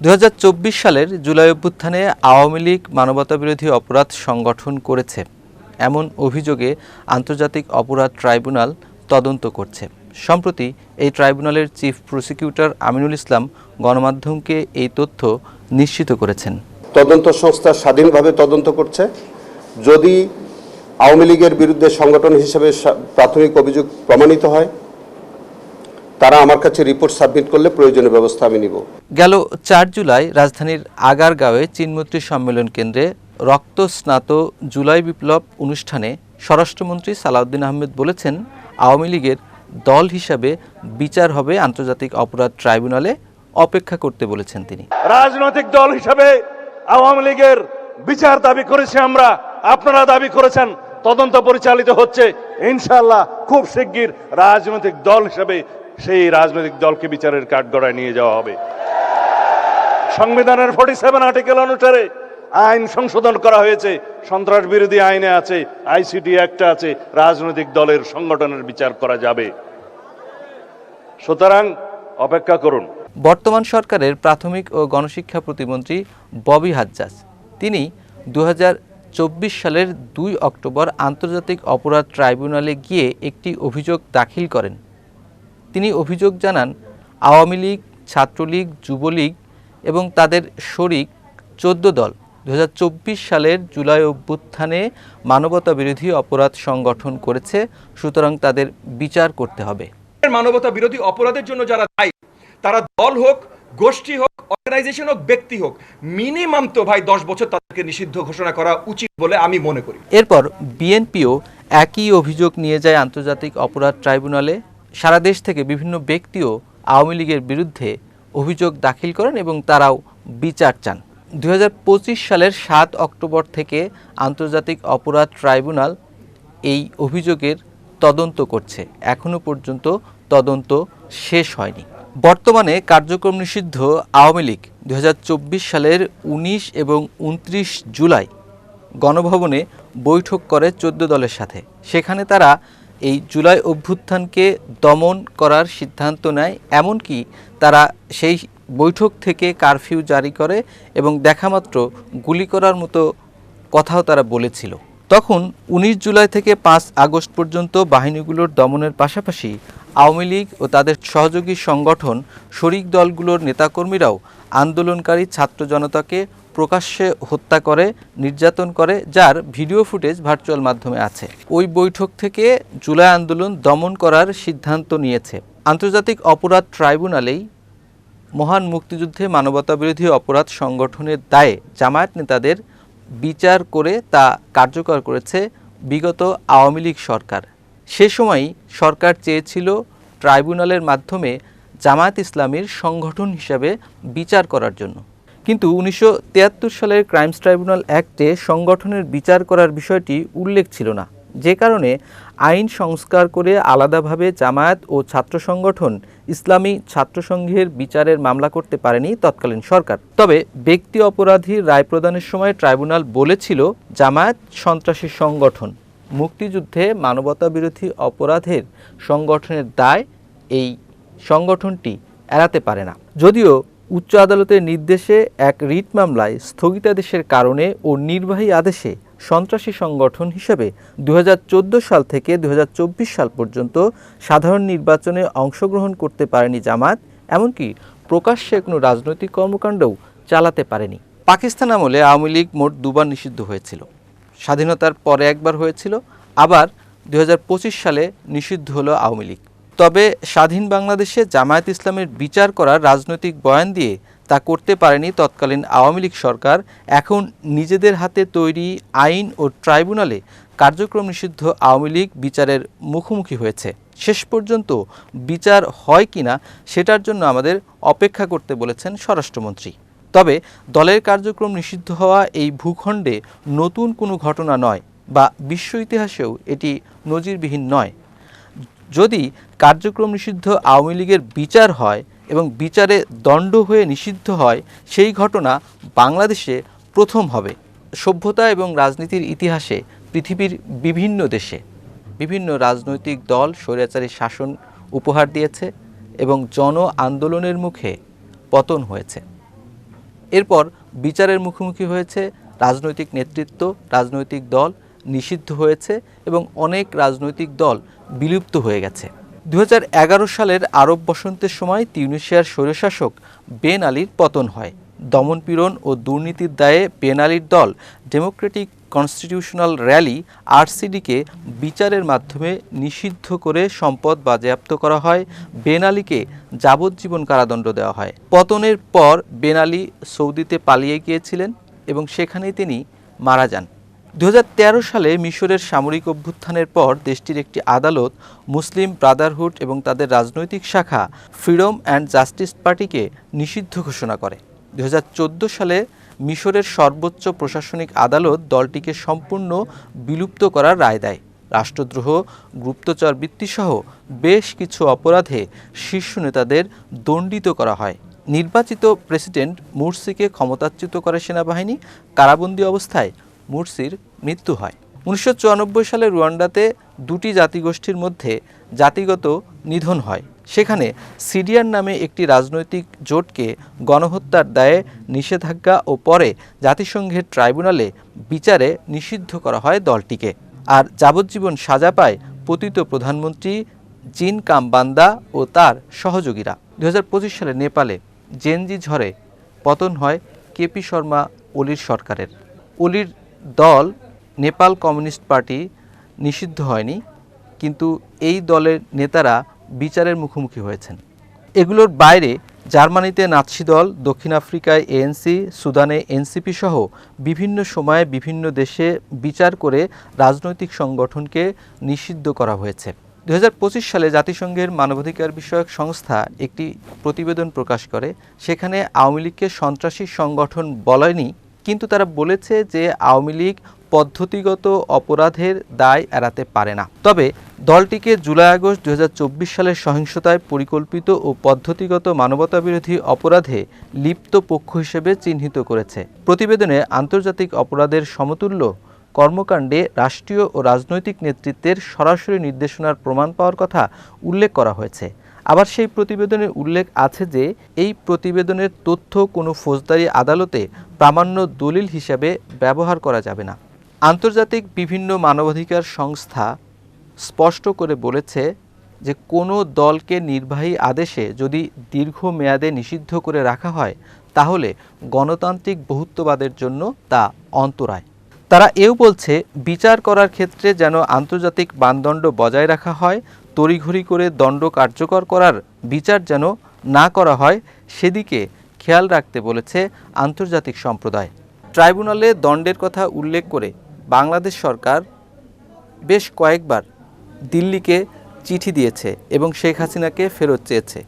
2024 সালের জুলাই অভ্যুত্থানে আওয়ামী লীগ মানবতাবিরোধী অপরাধ সংগঠন করেছে এমন অভিযোগে আন্তর্জাতিক অপরাধ ট্রাইব্যুনাল তদন্ত করছে। সম্প্রতি এই ট্রাইব্যুনালের চিফ প্রসিকিউটর আমিনুল ইসলাম গণমাধ্যমকে এই তথ্য নিশ্চিত করেছেন। তদন্ত সংস্থা স্বাধীনভাবে তদন্ত করছে। যদি আওয়ামী লীগের বিরুদ্ধে সংগঠন হিসেবে প্রাথমিক অভিযোগ প্রমাণিত হয়, তারা আমার কাছে রিপোর্ট সাবমিট করলে প্রয়োজনীয় ব্যবস্থা আমি নিব। গেল 4 জুলাই রাজধানীর আগারগাঁওয়ে চীনমৈত্রী সম্মেলন কেন্দ্রে রক্তস্নাত জুলাই বিপ্লব অনুষ্ঠানে স্বরাষ্ট্রমন্ত্রী সালাউদ্দিন আহমেদ বলেছেন, আওয়ামী লীগের দল হিসাবে বিচার হবে আন্তর্জাতিক অপরাধ ট্রাইব্যুনালে, অপেক্ষা করতে বলেছেন তিনি। রাজনৈতিক দল হিসাবে আওয়ামী লীগের বিচার দাবি করেছি আমরা, আপনারা দাবি করেছেন, তদন্ত পরিচালিত হচ্ছে। ইনশাআল্লাহ খুব শিগগির রাজনৈতিক দল হিসাবে সেই রাজনৈতিক দলকে বিচারের কাঠগড়ায় নিয়ে যাওয়া হবে। সংবিধানের 47 আর্টিকেল অনুসারে আইন সংশোধন করা হয়েছে, সন্ত্রাস বিরোধী আইনে আছে, আইসিটি অ্যাক্টে আছে, রাজনৈতিক দলের সংগঠনের বিচার করা যাবে। সুতরাং অপেক্ষা করুন। বর্তমান সরকারের প্রাথমিক ও গণশিক্ষা প্রতিমন্ত্রী ববি হাজ্জাজ তিনি 2024 সালের 2 অক্টোবর আন্তর্জাতিক অপরাধ ট্রাইব্যুনালে গিয়ে একটি অভিযোগ দাখিল করেন। তিনি অভিযোগ জানান, আওয়ামী লীগ, ছাত্রলীগ, যুবলীগ এবং তাদের শরিক 14 দল 2024 সালের জুলাই অভ্যুত্থানে মানবতাবিরোধী অপরাধ সংগঠন করেছে, সুতরাং তাদের বিচার করতে হবে। মানবতা বিরোধী অপরাধের জন্য যারা দায়ী, তারা দল হোক, গোষ্ঠী হোক, অর্গানাইজেশন হোক, ব্যক্তি হোক, মিনিমাম তো ভাই 10 বছর তাদেরকে নিষিদ্ধ ঘোষণা করা উচিত বলে আমি মনে করি। এরপর বিএনপিও একই অভিযোগ নিয়ে যায় আন্তর্জাতিক অপরাধ ট্রাইব্যুনালে। সারা দেশ থেকে বিভিন্ন ব্যক্তিও আওয়ামী লীগের বিরুদ্ধে অভিযোগ দাখিল করেন এবং তারাও বিচার চান। 2025 সালের 7 অক্টোবর থেকে আন্তর্জাতিক অপরাধ ট্রাইব্যুনাল এই অভিযোগের তদন্ত করছে। এখনও পর্যন্ত তদন্ত শেষ হয়নি। বর্তমানে কার্যক্রম নিষিদ্ধ আওয়ামী লীগ 2024 সালের 19 এবং 29 জুলাই গণভবনে বৈঠক করে 14 দলের সাথে। সেখানে তারা এই জুলাই অভ্যুত্থানকে দমন করার সিদ্ধান্ত নেয়, এমনকি তারা সেই বৈঠক থেকে কারফিউ জারি করে এবং দেখামাত্র গুলি করার মতো কথাও তারা বলেছিল। তখন 19 জুলাই থেকে 5 আগস্ট পর্যন্ত বাহিনীগুলোর দমনের পাশাপাশি আওয়ামী লীগ ও তাদের সহযোগী সংগঠন শরিক দলগুলোর নেতাকর্মীরাও আন্দোলনকারী ছাত্র জনতাকে প্রকাশ্যে হত্যা করে, নির্যাতন করে, যার ভিডিও ফুটেজ ভার্চুয়াল মাধ্যমে আছে। ওই বৈঠক থেকে জুলাই আন্দোলন দমন করার সিদ্ধান্ত নিয়েছে। আন্তর্জাতিক অপরাধ ট্রাইব্যুনালেই মহান মুক্তিযুদ্ধে মানবতাবিরোধী অপরাধ সংগঠনের দায়ে জামায়াত নেতাদের বিচার করে তা কার্যকর করেছে বিগত আওয়ামী লীগ সরকার। সে সময়ই সরকার চেয়েছিল ট্রাইব্যুনালের মাধ্যমে জামায়াত ইসলামীর সংগঠন হিসাবে বিচার করার জন্য, কিন্তু 1973 সালের ক্রাইমস ট্রাইব্যুনাল অ্যাক্টে সংগঠনের বিচার করার বিষয়টি উল্লেখ ছিল না, যে কারণে আইন সংস্কার করে আলাদাভাবে জামায়াত ও ছাত্র সংগঠন ইসলামী ছাত্র সংঘের বিচারের মামলা করতে পারেনি তৎকালীন সরকার। তবে ব্যক্তি অপরাধীর রায় প্রদানের সময় ট্রাইব্যুনাল বলেছিল, জামায়াত সন্ত্রাসী সংগঠন, মুক্তিযুদ্ধে মানবতাবিরোধী অপরাধের সংগঠনের দায় এই সংগঠনটি এড়াতে পারে না। যদিও উচ্চ আদালতের নির্দেশে এক রিট মামলায় স্থগিতাদেশের কারণে ও নির্বাহী আদেশে সন্ত্রাসী সংগঠন হিসেবে 2014 সাল থেকে 2024 সাল পর্যন্ত সাধারণ নির্বাচনে অংশগ্রহণ করতে পারেনি জামায়াত, এমনকি প্রকাশ্যে কোনো রাজনৈতিক কর্মকাণ্ডও চালাতে পারেনি। পাকিস্তান আমলে আওয়ামী লীগ মোট 2 বার নিষিদ্ধ হয়েছিল। স্বাধীনতার পরে একবার হয়েছিল, আবার 2025 সালে নিষিদ্ধ হলো আওয়ামী লীগ। তবে স্বাধীন বাংলাদেশে জামায়াত ইসলামের বিচার করার রাজনৈতিক বয়ান দিয়ে তা করতে পারেনি তৎকালীন আওয়ামী লীগ সরকার। এখন নিজেদের হাতে তৈরি আইন ও ট্রাইব্যুনালে কার্যক্রম নিষিদ্ধ আওয়ামী লীগ বিচারের মুখোমুখি হয়েছে। শেষ পর্যন্ত বিচার হয় কিনা সেটার জন্য আমাদের অপেক্ষা করতে বলেছেন স্বরাষ্ট্রমন্ত্রী। তবে দলের কার্যক্রম নিষিদ্ধ হওয়া এই ভূখণ্ডে নতুন কোনো ঘটনা নয়, বা বিশ্ব ইতিহাসেও এটি নজিরবিহীন নয়। যদি কার্যক্রম নিষিদ্ধ আওয়ামী লীগের বিচার হয় এবং বিচারে দণ্ড হয়ে নিষিদ্ধ হয়, সেই ঘটনা বাংলাদেশে প্রথম হবে। সভ্যতা এবং রাজনীতির ইতিহাসে পৃথিবীর বিভিন্ন দেশে বিভিন্ন রাজনৈতিক দল স্বৈরাচারী শাসন উপহার দিয়েছে এবং জন আন্দোলনের মুখে পতন হয়েছে। এরপর বিচারের মুখোমুখি হয়েছে রাজনৈতিক নেতৃত্ব, রাজনৈতিক দল নিষিদ্ধ হয়েছে এবং অনেক রাজনৈতিক দল বিলুপ্ত হয়ে গেছে। 2011 সালের আরব বসন্তের সময় তিউনিসিয়ার স্বৈরশাসক বেন আলীর পতন হয়। দমনপীড়ন ও দুর্নীতির দায়ে বেন আলীর দল ডেমোক্রেটিক কনস্টিটিউশনাল র্যালি আরসিডিকে বিচারের মাধ্যমে নিষিদ্ধ করে সম্পদ বাজেয়াপ্ত করা হয়। বেন আলীকে যাবজ্জীবন কারাদণ্ড দেওয়া হয়। পতনের পর বেন আলী সৌদিতে পালিয়ে গিয়েছিলেন এবং সেখানেই তিনি মারা যান। 2013 সালে মিশরের সামরিক অভ্যুত্থানের পর দেশটির একটি আদালত মুসলিম ব্রাদারহুড এবং তাদের রাজনৈতিক শাখা ফ্রিডম অ্যান্ড জাস্টিস পার্টিকে নিষিদ্ধ ঘোষণা করে। 2014 সালে মিশরের সর্বোচ্চ প্রশাসনিক আদালত দলটিকে সম্পূর্ণ বিলুপ্ত করার রায় দেয়। রাষ্ট্রদ্রোহ, গুপ্তচরবৃত্তিসহ বেশ কিছু অপরাধে শীর্ষ নেতাদের দণ্ডিত করা হয়। নির্বাচিত প্রেসিডেন্ট মুরসিকে ক্ষমতাচ্যুত করে সেনাবাহিনী। কারাবন্দী অবস্থায় মুরসির মৃত্যু হয়। 1994 সালে রুয়ান্ডাতে দুটি জাতিগোষ্ঠীর মধ্যে জাতিগত নিধন হয়। সেখানে সিডিআর নামে একটি রাজনৈতিক জোটকে গণহত্যার দায়ে নিষেধাজ্ঞা ও পরে জাতিসংঘের ট্রাইব্যুনালে বিচারে নিষিদ্ধ করা হয় দলটিকে। আর যাবজ্জীবন সাজা পায় পতিত প্রধানমন্ত্রী জিন কাম্বান্দা ও তার সহযোগীরা। 2025 সালে নেপালে জেনজি ঝড়ে পতন হয় কেপি শর্মা ওলির সরকারের। ওলির দল নেপাল কমিউনিস্ট পার্টি নিষিদ্ধ হয়নি, কিন্তু এই দলের নেতারা বিচারের মুখোমুখি হয়েছেন। এগুলোর বাইরে জার্মানিতে নাৎসি দল, দক্ষিণ আফ্রিকায় এএনসি, সুদানে এনসিপি সহ বিভিন্ন সময়ে বিভিন্ন দেশে বিচার করে রাজনৈতিক সংগঠনকে নিষিদ্ধ করা হয়েছে। 2025 সালে জাতিসংঘের মানবাধিকার বিষয়ক সংস্থা একটি প্রতিবেদন প্রকাশ করে। সেখানে আওয়ামী লীগকে সন্ত্রাসী সংগঠন বলেনি, কিন্তু তারা বলেছে যে আওয়ামী লীগ পদ্ধতিগত অপরাধের দায় এড়াতে পারে না। তবে দলটিকে জুলাই-আগস্ট 2024 সালের সহিংসতায় পরিকল্পিত ও পদ্ধতিগত মানবতাবিরোধী অপরাধে লিপ্ত পক্ষ হিসেবে চিহ্নিত করেছে। প্রতিবেদনে আন্তর্জাতিক অপরাধের সমতুল্য কর্মকাণ্ডে রাষ্ট্রীয় ও রাজনৈতিক নেতৃত্বের সরাসরি নির্দেশনার প্রমাণ পাওয়ার কথা উল্লেখ করা হয়েছে। আবার সেই প্রতিবেদনে উল্লেখ আছে যে এই প্রতিবেদনের তথ্য কোনো ফৌজদারি আদালতে প্রামাণ্য দলিল হিসাবে ব্যবহার করা যাবে না। আন্তর্জাতিক বিভিন্ন মানবাধিকার সংস্থা স্পষ্ট করে বলেছে যে কোনো দলকে নির্বাহী আদেশে যদি দীর্ঘমেয়াদে নিষিদ্ধ করে রাখা হয় তাহলে গণতান্ত্রিক বহুত্ববাদের জন্য তা অন্তরায়। তারা এও বলছে বিচার করার ক্ষেত্রে যেন আন্তর্জাতিক মানদণ্ড বজায় রাখা হয়, তড়িঘড়ি করে দণ্ড কার্যকর করার বিচার যেন না করা হয় সেদিকে খেয়াল রাখতে বলেছে আন্তর্জাতিক সম্প্রদায়। ট্রাইব্যুনালে দণ্ডের কথা উল্লেখ করে বাংলাদেশ সরকার বেশ কয়েকবার দিল্লিকে চিঠি দিয়েছে এবং শেখ হাসিনাকে ফেরত চেয়েছে,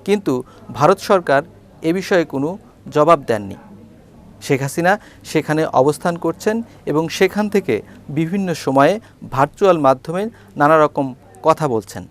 কিন্তু ভারত সরকার এ বিষয়ে কোনো জবাব দেননি। শেখ হাসিনা সেখানে অবস্থান করছেন এবং সেখান থেকে বিভিন্ন সময়ে ভার্চুয়াল মাধ্যমে নানা রকম কথা বলছেন।